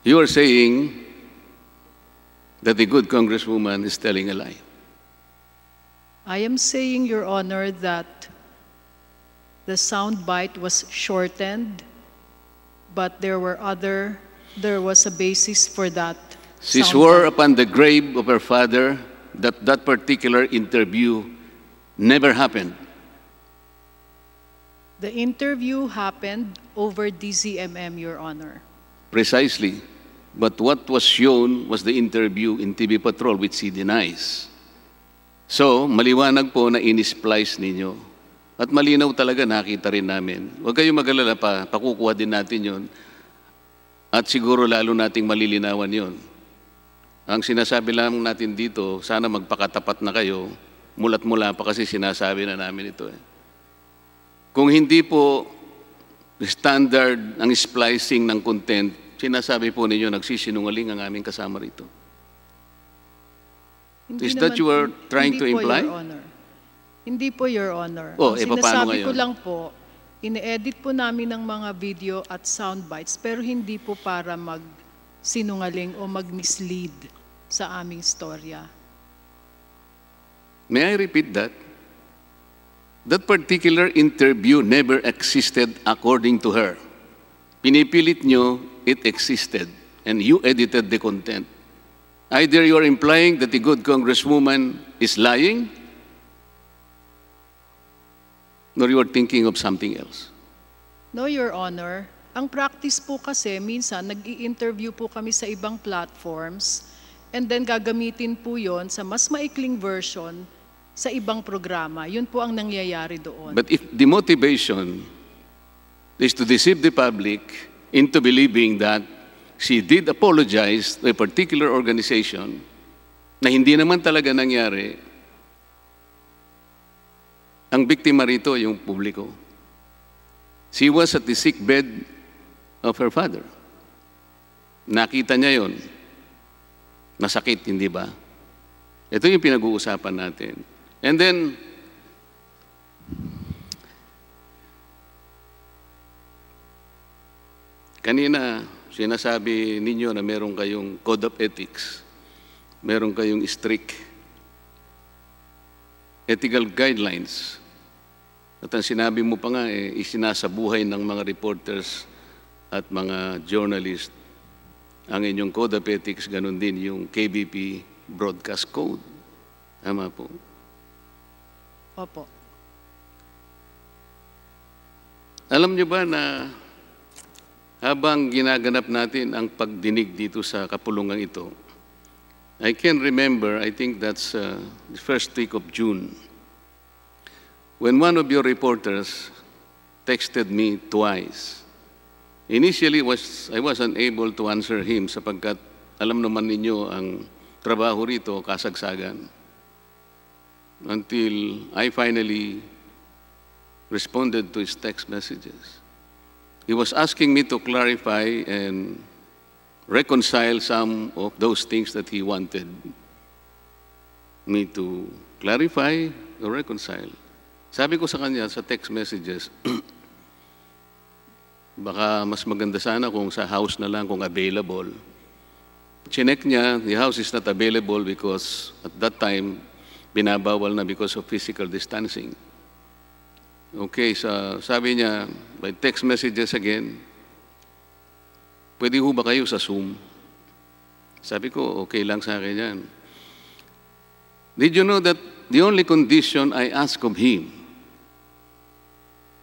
You are saying that the good Congresswoman is telling a lie. I am saying, Your Honor, that the soundbite was shortened, but there was a basis for that. She swore upon the grave of her father that that particular interview never happened. The interview happened over DZMM, Your Honor. Precisely. But what was shown was the interview in TV Patrol, which she denies. So, maliwanag po na in-splice ninyo. At malinaw talaga, nakita rin namin. Huwag kayong mag-alala pa, pakukuha din natin yon. At siguro lalo nating malilinawan yon. Ang sinasabi lang natin dito, sana magpakatapat na kayo, mulat mula pa kasi sinasabi na namin ito. Kung hindi po standard ang splicing ng content, sinasabi po ninyo, nagsisinungaling ang aming kasama rito. Is that you are trying to imply? Your Honor. Hindi po, Your Honor. Oh, ang paano sinasabi ngayon? ko lang po, ine-edit po namin ng mga video at soundbites, pero hindi po para mag-sinungaling o mag-mislead sa aming storya. May I repeat that? That particular interview never existed according to her. Pinipilit nyo, it existed, and you edited the content. Either you are implying that the good Congresswoman is lying, or you are thinking of something else. No, Your Honor. Ang practice po kasi, minsan nag-i-interview po kami sa ibang platforms, and then gagamitin po yon sa mas maikling version sa ibang programa. Yun po ang nangyayari doon. But if the motivation is to deceive the public into believing that she did apologize to a particular organization na hindi naman talaga nangyari, ang biktima rito yung publiko. She was at the sick bed of her father. Nakita niya yon. Masakit, hindi ba? Ito yung pinag-uusapan natin. And then, kanina, sinasabi ninyo na meron kayong code of ethics, meron kayong strict ethical guidelines. At ang sinabi mo pa nga, isinasabuhay ng mga reporters at mga journalists ang inyong code of ethics, ganun din yung KBP broadcast code. Tama po. Opo. Alam niyo ba na habang ginaganap natin ang pagdinig dito sa kapulungan ito, I can remember, I think that's the first week of June, when one of your reporters texted me twice. Initially, I was unable to answer him sapagkat alam naman ninyo ang trabaho rito, kasagsagan. Until I finally responded to his text messages. He was asking me to clarify and reconcile some of those things that he wanted me to clarify or reconcile. Sabi ko sa kanya sa text messages, baka mas maganda sana kung sa house na lang kung available. Chinek niya, the house is not available because at that time, binabawal na because of physical distancing. Okay, so sabi niya, by text messages again, pwede ho ba kayo sa Zoom? Sabi ko, okay lang sa akin yan. Did you know that the only condition I ask of him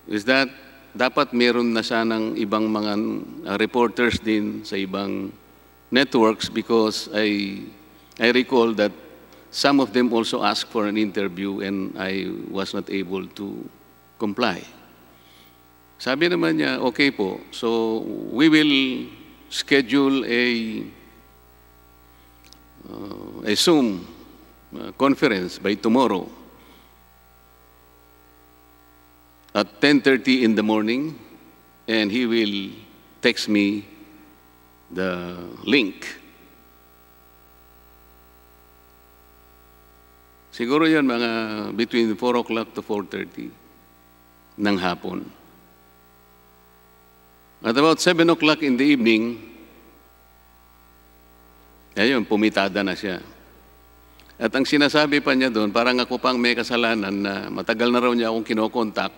is that dapat meron na sanang ibang mga reporters din sa ibang networks because I recall that some of them also asked for an interview and I was not able to comply. Sabi naman niya, okay po, so we will schedule a Zoom conference by tomorrow at 10:30 in the morning and he will text me the link. Siguro yan mga between 4 o'clock to 4:30 ng hapon. At about 7 o'clock in the evening, Ayun, pumitada na siya. At ang sinasabi pa niya doon, parang ako pang may kasalanan na matagal na raw niya akong kinokontak,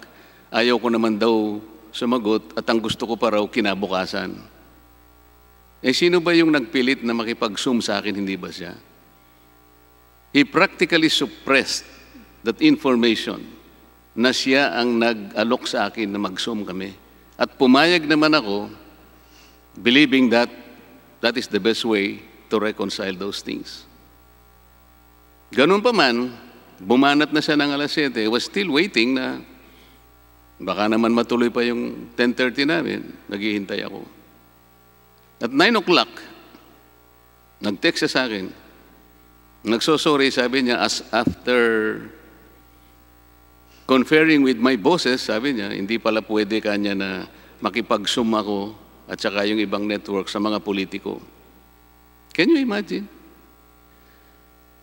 ayaw ko naman daw sumagot at ang gusto ko pa raw kinabukasan. Eh sino ba yung nagpilit na makipag-zoom sa akin, hindi ba siya? He practically suppressed that information na siya ang nag-alok sa akin na mag-zoom kami. At pumayag naman ako, believing that that is the best way to reconcile those things. Ganun pa man, bumanat na siya ng alas 7, was still waiting na baka naman matuloy pa yung 10:30 namin, naghihintay ako. At 9 o'clock, nag-text siya sa akin, nagsosorry, sabi niya, as after conferring with my bosses, sabi niya, hindi pala pwede kanya na makipag-zoom ako at saka yung ibang network sa mga politiko. Can you imagine?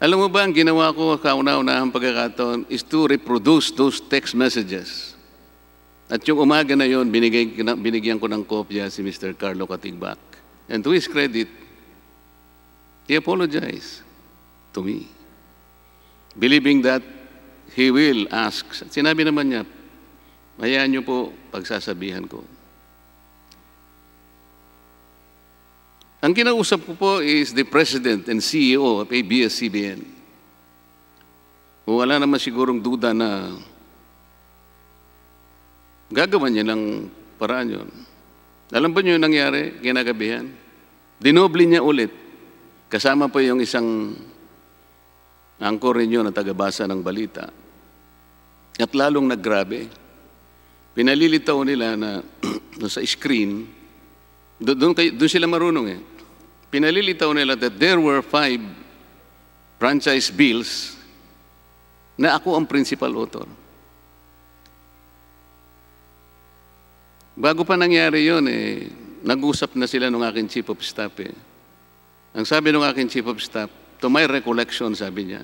Alam mo ba, ang ginawa ko kauna-unahang pagkakataon is to reproduce those text messages. At yung umaga na yon, binigyan ko ng kopya si Mr. Carlo Katigbak. And to his credit, he apologized to me, believing that he will ask. Sinabi naman niya, hayaan niyo po pagsasabihan ko. Ang kinausap ko po is the President and CEO of ABS-CBN. Wala naman sigurong duda na gagawa niya ng paraan yun. Alam ba niyo yung nangyari kinagabihan? Dinoble niya ulit. Kasama pa yung isang anchor ninyo na tagabasa ng balita. At lalong naggrabe. Pinalilitaw nila na sa screen, doon sila marunong eh. Pinalilitaw nila that there were 5 franchise bills na ako ang principal author. Bago pa nangyari yun, nag-usap na sila ng aking chief of staff. Ang sabi ng aking chief of staff, to my recollection, sabi niya,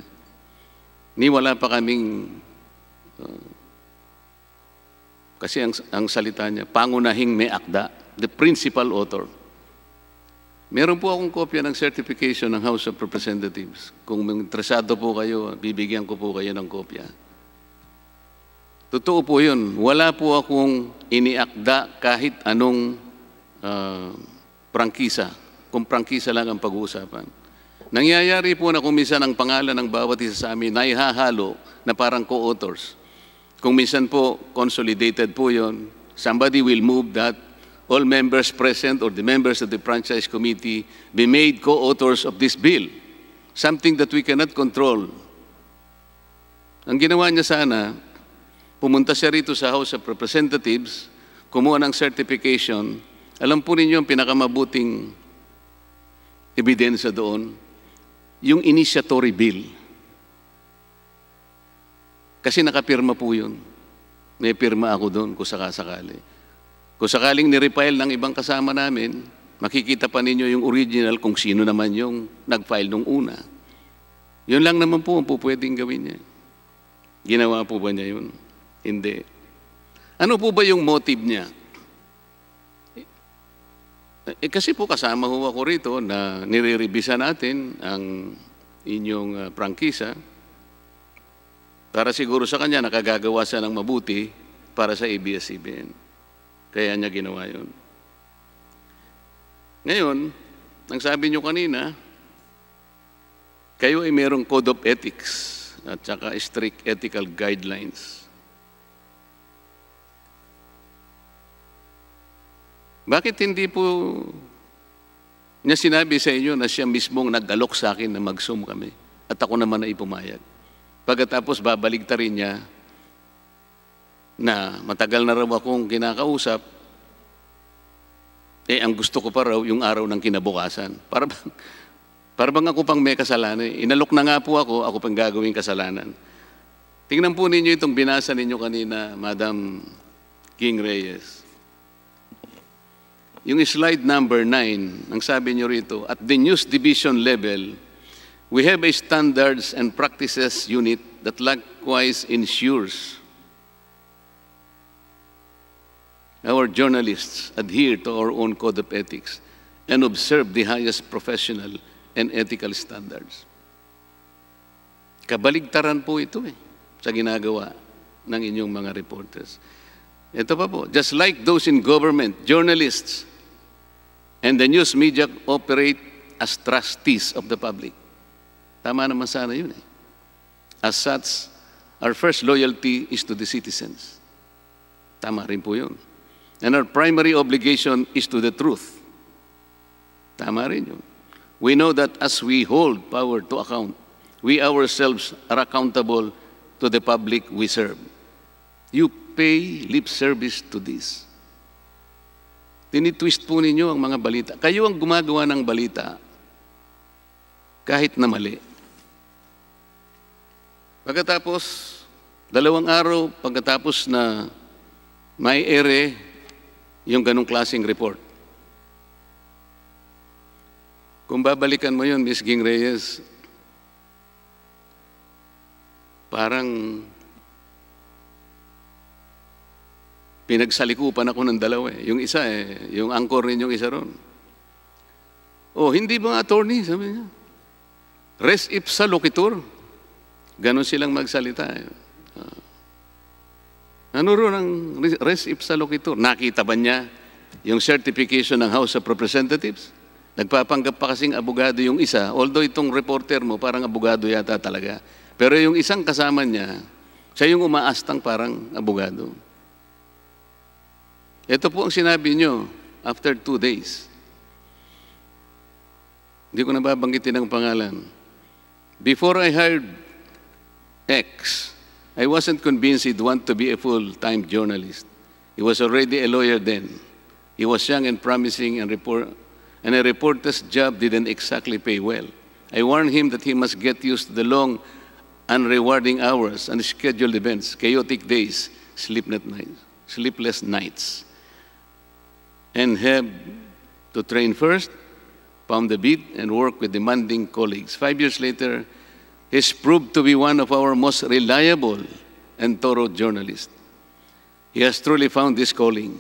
wala pa kaming, kasi ang salita niya, pangunahing may akda, the principal author. Meron po akong kopya ng certification ng House of Representatives. Kung interesado po kayo, bibigyan ko po kayo ng kopya. Totoo po yun. Wala po akong iniakda kahit anong prangkisa. Kung prangkisa lang ang pag-uusapan. Nangyayari po na kung minsan ang pangalan ng bawat isa sa amin na ihahalo na parang co-authors. Kung minsan po, consolidated po yun. Somebody will move that all members present or the members of the franchise committee be made co-authors of this bill. Something that we cannot control. Ang ginawa niya sana, pumunta siya rito sa House of Representatives, kumuha ng certification. Alam po ninyo ang pinakamabuting ebidensya doon, yung initiatory bill. Kasi nakapirma po yun. May pirma ako doon kung sakasakali. Kung sakaling nirefile ng ibang kasama namin, makikita pa ninyo yung original kung sino naman yung nag-file nung una. Yun lang naman po ang pwedeng gawin niya. Ginawa po ba niya yun? Hindi. Ano po ba yung motive niya? Kasi po kasama ho ako rito na nire-revisa natin ang inyong prangkisa para siguro sa kanya nakagagawa siya ng mabuti para sa ABS-CBN. Kaya niya ginawa yun. Ngayon, ang sabi niyo kanina, kayo ay mayroong code of ethics at saka strict ethical guidelines. Bakit hindi po niya sinabi sa inyo na siya mismong nag-alok sa akin na mag-zoom kami at ako naman na ipumayag? Pagkatapos babaligtarin niya na matagal na raw akong kinakausap, ang gusto ko pa raw yung araw ng kinabukasan. Para bang ako pang may kasalanan. Inalok na nga po ako pang gagawing kasalanan. Tingnan po ninyo itong binasa ninyo kanina, Madam King Reyes. Yung slide number 9, ang sabi nyo rito, at the news division level, we have a standards and practices unit that likewise ensures our journalists adhere to our own code of ethics and observe the highest professional and ethical standards. Kabaligtaran po ito sa ginagawa ng inyong mga reporters. Ito pa po, just like those in government, journalists, and the news media operate as trustees of the public. Tama naman sana yun As such, our first loyalty is to the citizens. Tama rin po yun. And our primary obligation is to the truth. Tama rin yun. We know that as we hold power to account, we ourselves are accountable to the public we serve. You pay lip service to this. Tinitwist po ninyo ang mga balita. Kayo ang gumagawa ng balita kahit na mali. Pagkatapos, 2 araw pagkatapos na may ere yung ganong klaseng report. Kung babalikan mo yun, Ms. Ging Reyes, parang pinagsalikupan ako ng dalawa Yung isa yung anchor ninyong isa ron. Oh, hindi ba attorney? Sabi niya. Res ipsa loquitur. Ganon silang magsalita Ano ron ang res ipsa loquitur? Nakita ba niya yung certification ng House of Representatives? Nagpapanggap pa kasing abogado yung isa, although itong reporter mo parang abogado yata talaga. Pero yung isang kasama niya, siya yung umaastang parang abogado. Ito po ang sinabi nyo after 2 days. Hindi ko nababanggitin ang pangalan. Before I hired X, I wasn't convinced he'd want to be a full-time journalist. He was already a lawyer then. He was young and promising and a reporter's job didn't exactly pay well. I warned him that he must get used to the long, unrewarding hours, unscheduled events, chaotic days, sleepless nights, and have to train first, pound the beat, and work with demanding colleagues. 5 years later, he's proved to be one of our most reliable and thorough journalists. He has truly found this calling,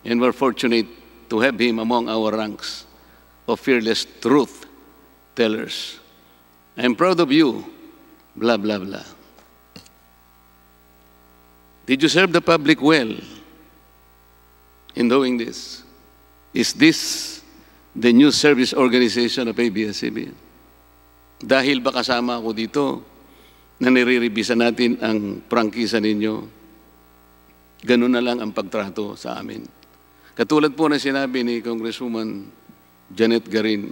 and we're fortunate to have him among our ranks of fearless truth tellers. I'm proud of you, blah, blah, blah. Did you serve the public well in doing this? Is this the new service organization of ABS-CBN? Dahil ba kasama ako dito na nire-revisa natin ang prangkisa ninyo, ganun na lang ang pagtrato sa amin. Katulad po na sinabi ni Congresswoman Janet Garin,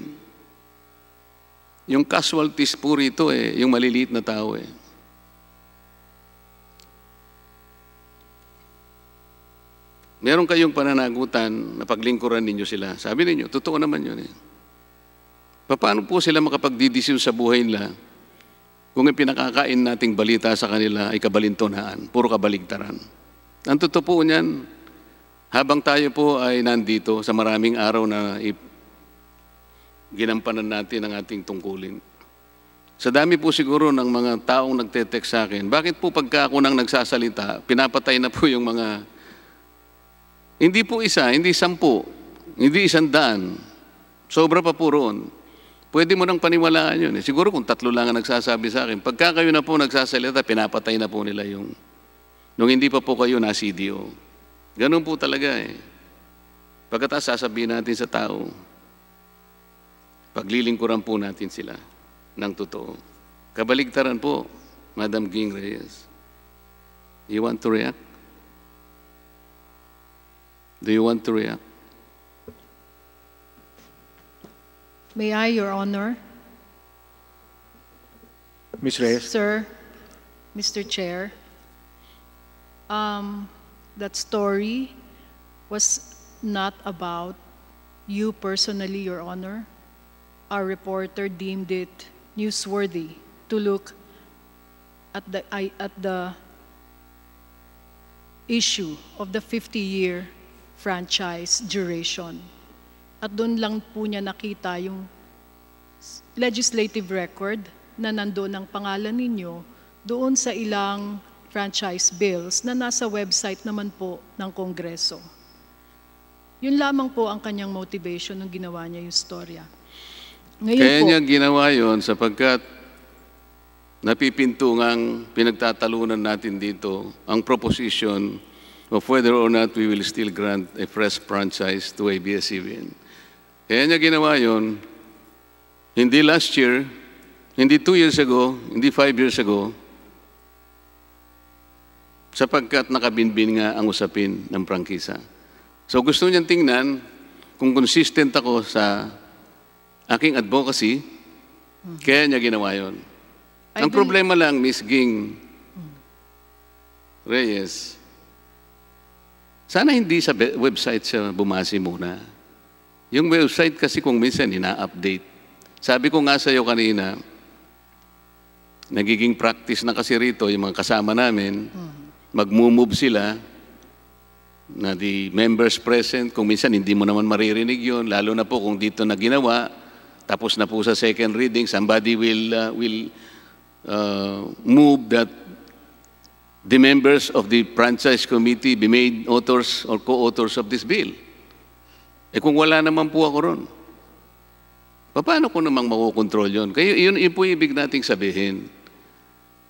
yung casualties po rito yung maliliit na tao Meron kayong pananagutan na paglingkuran ninyo sila. Sabi ninyo, totoo naman yun Paano po sila makapagdidesisyon sa buhay nila kung ipinakakain nating balita sa kanila ay kabalintonaan, puro kabaligtaran? Ang totoo po niyan, habang tayo po ay nandito sa maraming araw na ginampanan natin ang ating tungkulin. Sa dami po siguro ng mga taong nagte-text sa akin, bakit po pagka ako nang nagsasalita, pinapatay na po yung mga, hindi po isa, hindi 10, hindi 100, sobra pa po roon. Pwede mo nang paniwalaan yun Siguro kung 3 lang ang nagsasabi sa akin, pagka kayo na po nagsasalita, pinapatay na po nila yung, nung hindi pa po kayo na CDO. Ganun po talaga Pagkatapos sasabihin natin sa tao, paglilingkuran po natin sila ng totoo. Kabaligtaran po, Madam Ging Reyes. You want to react? Do you want to react? May I, Your Honor? Ms. Reyes. Sir, Mr. Chair, that story was not about you personally, Your Honor. Our reporter deemed it newsworthy to look at the issue of the 50-year franchise duration. At doon lang po niya nakita yung legislative record na nandoon ang pangalan ninyo doon sa ilang franchise bills na nasa website naman po ng Kongreso. Yun lamang po ang kanyang motivation nung ginawa niya yung storya. Ngayon Kaya po, niya ginawa yon sapagkat napipintungang pinagtatalunan natin dito ang proposition of whether or not we will still grant a fresh franchise to ABS-CBN. Kaya niya ginawa yon, hindi last year, hindi 2 years ago, hindi 5 years ago, sapagkat nakabinbin nga ang usapin ng prangkisa. So gusto niyang tingnan kung consistent ako sa aking advocacy, kaya niya ginawa yon. Ang problema lang, Ms. Ging Reyes, sana hindi sa website siya bumasi muna. Yung website kasi kung minsan ina-update. Sabi ko nga sa iyo kanina, nagiging practice na kasi rito yung mga kasama namin, mag-move sila na the members present, kung minsan hindi mo naman maririnig yun, lalo na po kung dito na ginawa, tapos na po sa second reading, somebody will move that the members of the franchise committee be made authors or co-authors of this bill. Eh kung wala naman po ako ron, paano ko namang makukontrol yun? Kaya yun po ibig nating sabihin.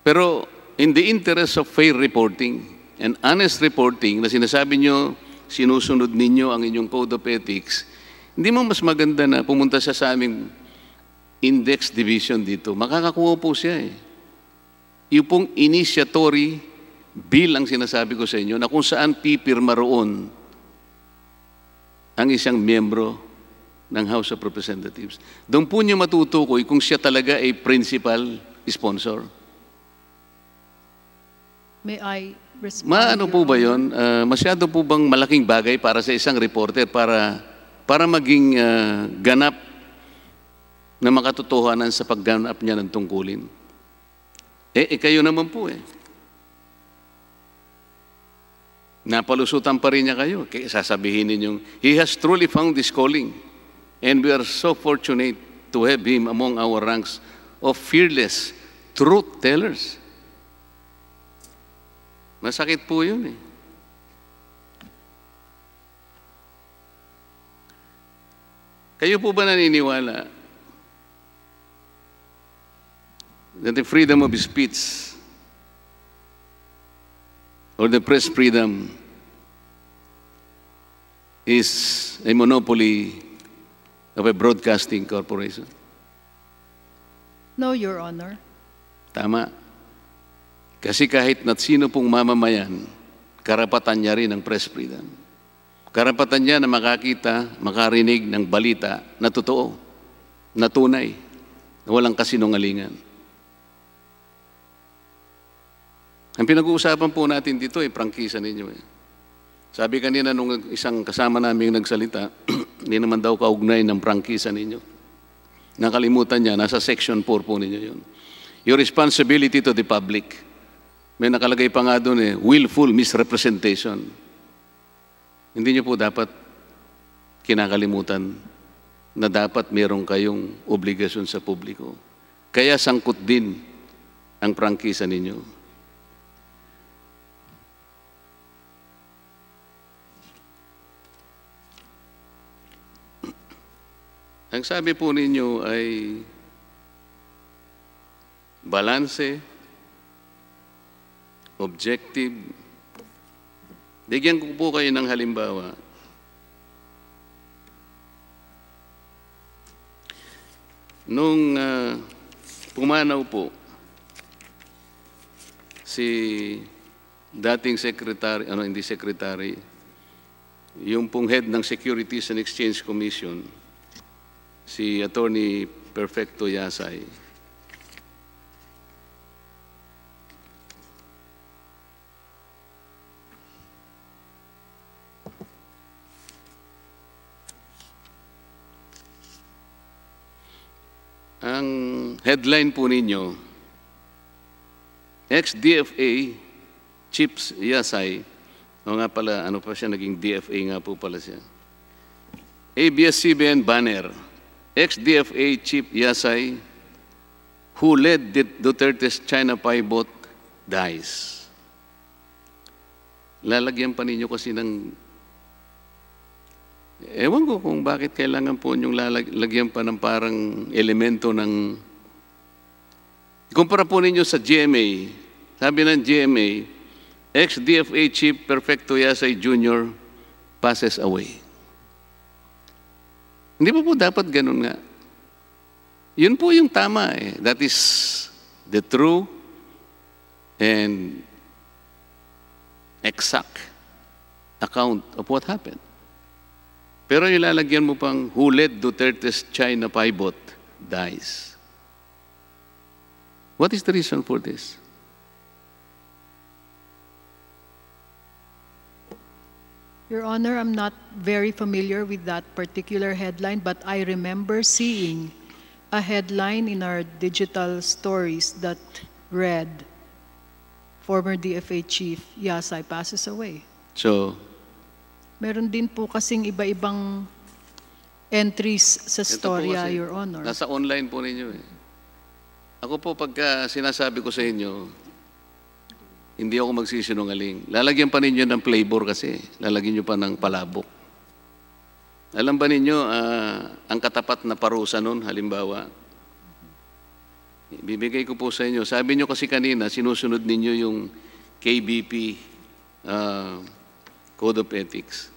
Pero in the interest of fair reporting and honest reporting na sinasabi nyo, sinusunod ninyo ang inyong code of ethics, hindi mo mas maganda na pumunta siya sa aming index division dito. Makakakuha po siya eh. Yung pong initiatory bill ang sinasabi ko sa inyo na kung saan pipirma roon ang isang miyembro ng House of Representatives. Doon po niyo matutukoy kung siya talaga ay principal sponsor. may I respond? Maano po ba yun? Masyado po bang malaking bagay para sa isang reporter para maging ganap na makatotohanan sa pagganap niya ng tungkulin? Kayo naman po eh. Napalusutan pa rin niya kayo. Kaya sasabihin ninyong, he has truly found this calling. And we are so fortunate to have him among our ranks of fearless truth tellers. Masakit po yun eh. Kayo po ba naniniwala that the freedom of speech or the press freedom is a monopoly of a broadcasting corporation? No, Your Honor. Tama. Kasi kahit na sino pong mamamayan, karapatan niya rin ang press freedom. Karapatan niya na makakita, makarinig ng balita na totoo, na tunay, na walang kasinungalingan. Ang pinag-uusapan po natin dito ay prangkisa ninyo eh. Sabi kanina nung isang kasama namin nagsalita, hindi naman daw kaugnay ng prangkisa ninyo. Nakalimutan niya, nasa section 4 po ninyo yun. Your responsibility to the public. May nakalagay pa nga doon eh, willful misrepresentation. Hindi niyo po dapat kinakalimutan na dapat meron kayong obligasyon sa publiko. Kaya sangkot din ang prangkisa ninyo. Ang sabi po ninyo ay balanse, objective. Bigyan ko po kayo ng halimbawa. Nung pumanaw po si dating secretary, hindi secretary, yung pong head ng Securities and Exchange Commission, si Attorney Perfecto Yasay. Ang headline po ninyo, ex-DFA Chips Yasay, nga pala, ano pa siya, naging DFA nga po pala siya. ABS-CBN banner, ex-DFA Chief Yasay, who led Duterte's China pivot, dies. Lalagyan pa ninyo kasi ng Ewan ko kung bakit kailangan po niyong lagyan pa ng parang elemento ng... Kumpara po ninyo sa GMA. Sabi ng GMA, ex-DFA Chief Perfecto Yasay Jr. passes away. Hindi po dapat ganun nga. Yun po yung tama eh. That is the true and exact account of what happened. Pero ilalagyan mo pang who led Duterte's China pivot dies. What is the reason for this? Your Honor, I'm not very familiar with that particular headline, but I remember seeing a headline in our digital stories that read, former DFA Chief Yasay passes away. So, Meron din po kasing iba-ibang entries sa ito po storya, kasi, Your Honor. nasa online po ninyo eh. Ako po pagka sinasabi ko sa inyo, hindi ako magsisinungaling. Lalagyan pa ninyo ng flavor kasi. Lalagyan nyo pa ng palabok. Alam ba ninyo, ang katapat na parusa nun, halimbawa, bibigay ko po sa inyo. Sabi nyo kasi kanina, sinusunod ninyo yung KBP Code of Ethics.